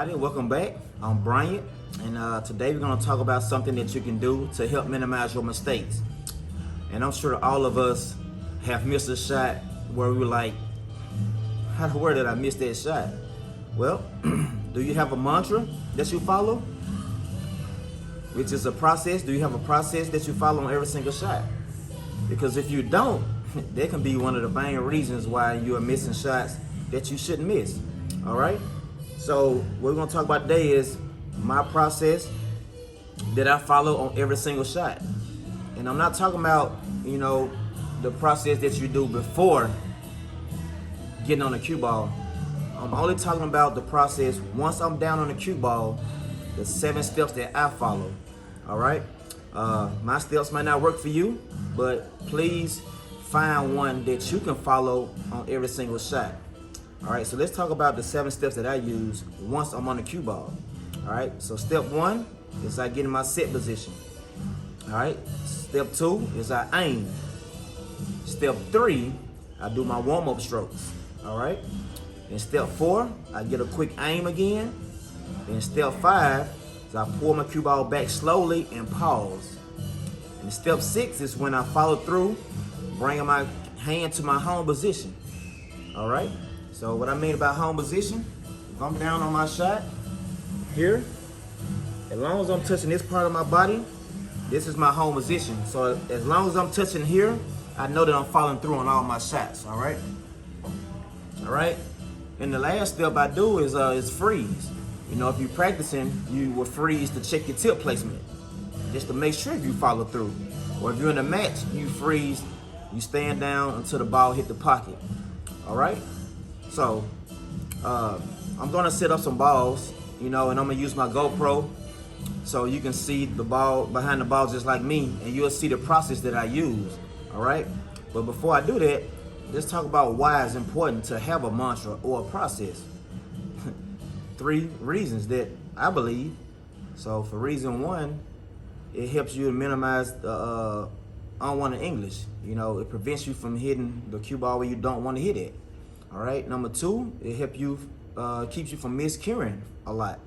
everybody, welcome back. I'm Bryant, and today we're going to talk about something that you can do to help minimize your mistakes. And I'm sure all of us have missed a shot where we were like, where did I miss that shot? Well, do you have a mantra that you follow? Which is a process. Do you have a process that you follow on every single shot? Because if you don't, that can be one of the main reasons why you are missing shots that you shouldn't miss. All right? So what we're gonna talk about today is my process that I follow on every single shot. And I'm not talking about, the process that you do before getting on the cue ball. I'm only talking about the process once I'm down on the cue ball, the 7 steps that I follow. All right? My steps might not work for you, but please find one that you can follow on every single shot. All right, so let's talk about the 7 steps that I use once I'm on the cue ball. All right, so step 1 is I get in my set position. All right, step 2 is I aim. Step 3, I do my warm-up strokes. All right, and step 4, I get a quick aim again. And step 5 is I pull my cue ball back slowly and pause. And step 6 is when I follow through, bringing my hand to my home position. All right. So what I mean about home position, if I'm down on my shot here, as long as I'm touching this part of my body, this is my home position. So as long as I'm touching here, I know that I'm following through on all my shots, all right? All right? And the last step I do is freeze. If you're practicing, you will freeze to check your tip placement, just to make sure you follow through. Or if you're in a match, you freeze, you stand down until the ball hit the pocket, all right? So, I'm gonna set up some balls, and I'm gonna use my GoPro so you can see the ball behind the ball just like me, and you'll see the process that I use, all right? But before I do that, let's talk about why it's important to have a mantra or a process. 3 reasons that I believe. So for reason 1, it helps you to minimize the unwanted English. It prevents you from hitting the cue ball where you don't want to hit it. All right. Number 2, it helps you, keeps you from miscuing a lot.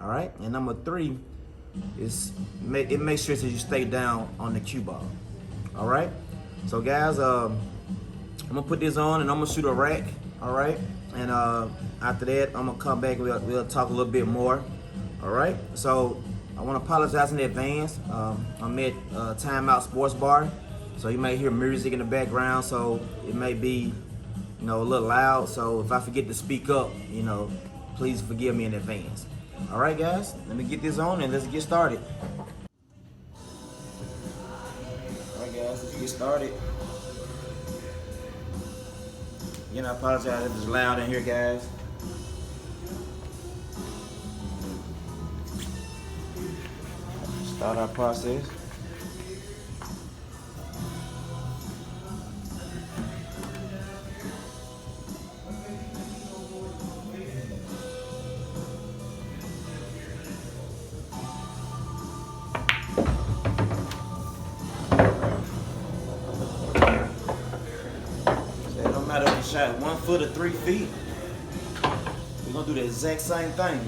All right. And number 3 is it makes sure that you stay down on the cue ball. All right. So guys, I'm gonna put this on and I'm gonna shoot a rack. All right. And after that, I'm gonna come back. We'll talk a little bit more. All right. So I want to apologize in advance. I'm at Timeout Sports Bar, so you may hear music in the background. So it may be a little loud, so if I forget to speak up, please forgive me in advance. All right, guys, let me get this on and let's get started. All right, guys, let's get started. Again, I apologize if it's loud in here, guys. Start our process. Shot 1 foot or 3 feet, we're gonna do the exact same thing.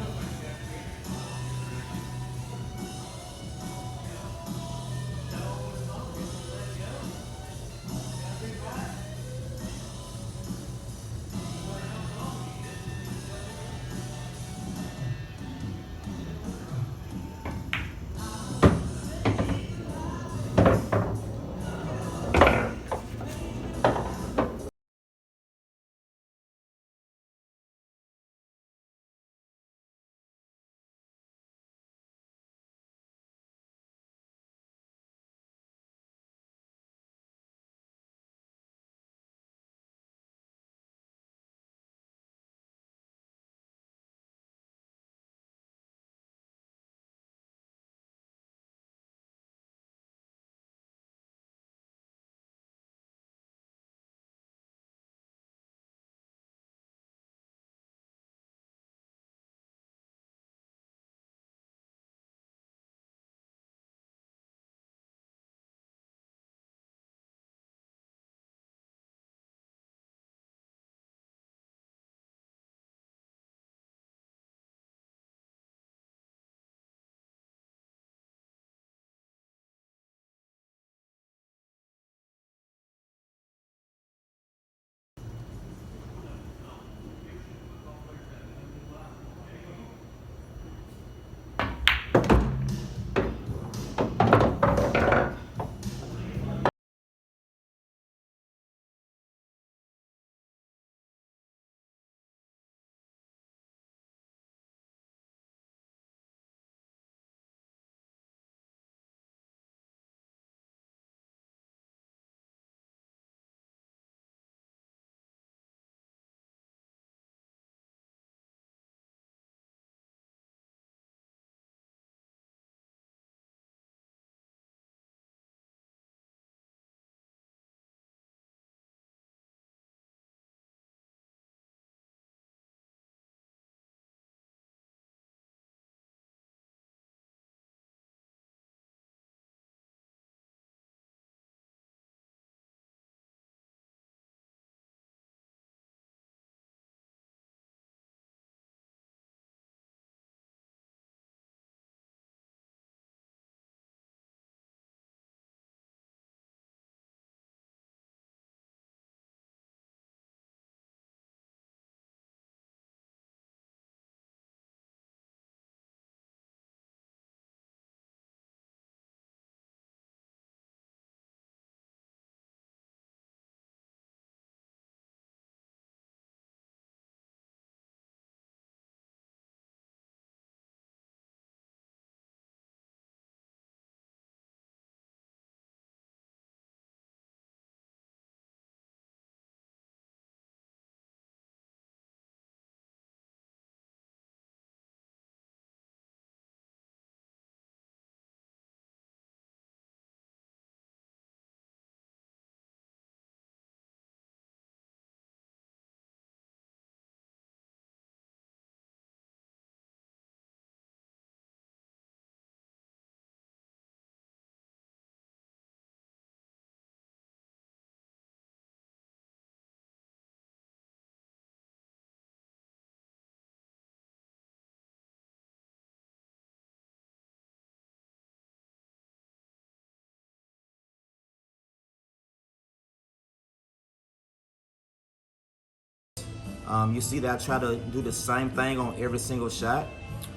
You see that I try to do the same thing on every single shot.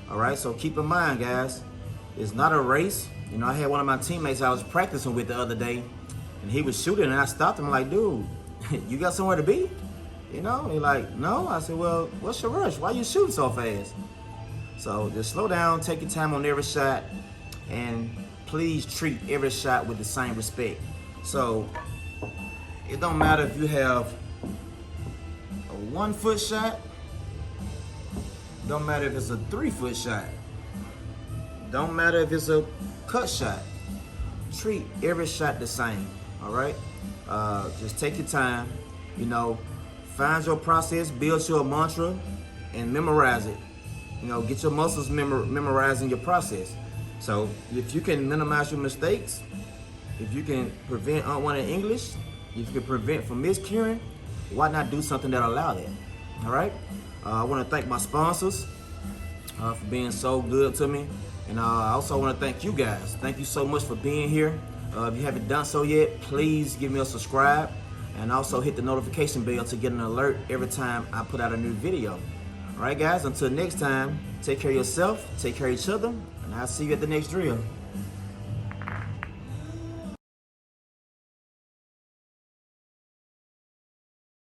All right, so keep in mind, guys, it's not a race. You know, I had one of my teammates I was practicing with the other day, and he was shooting, and I stopped him like, dude, you got somewhere to be? You know, he's like, no. I said, well, what's your rush? Why you shooting so fast? So just slow down, take your time on every shot, and please treat every shot with the same respect. So it don't matter if you have a 1 foot shot, don't matter if it's a 3 foot shot, don't matter if it's a cut shot. Treat every shot the same, all right? Just take your time, you know, find your process, build your mantra, and memorize it. You know, get your muscles memorizing your process. So if you can minimize your mistakes, if you can prevent unwanted English, if you can prevent from miscuing, why not do something that allow that? All right. I want to thank my sponsors for being so good to me, and I also want to thank you guys. Thank you so much for being here. If you haven't done so yet, please give me a subscribe, and also hit the notification bell to get an alert every time I put out a new video. All right, guys. Until next time, take care of yourself, take care of each other, and I'll see you at the next drill.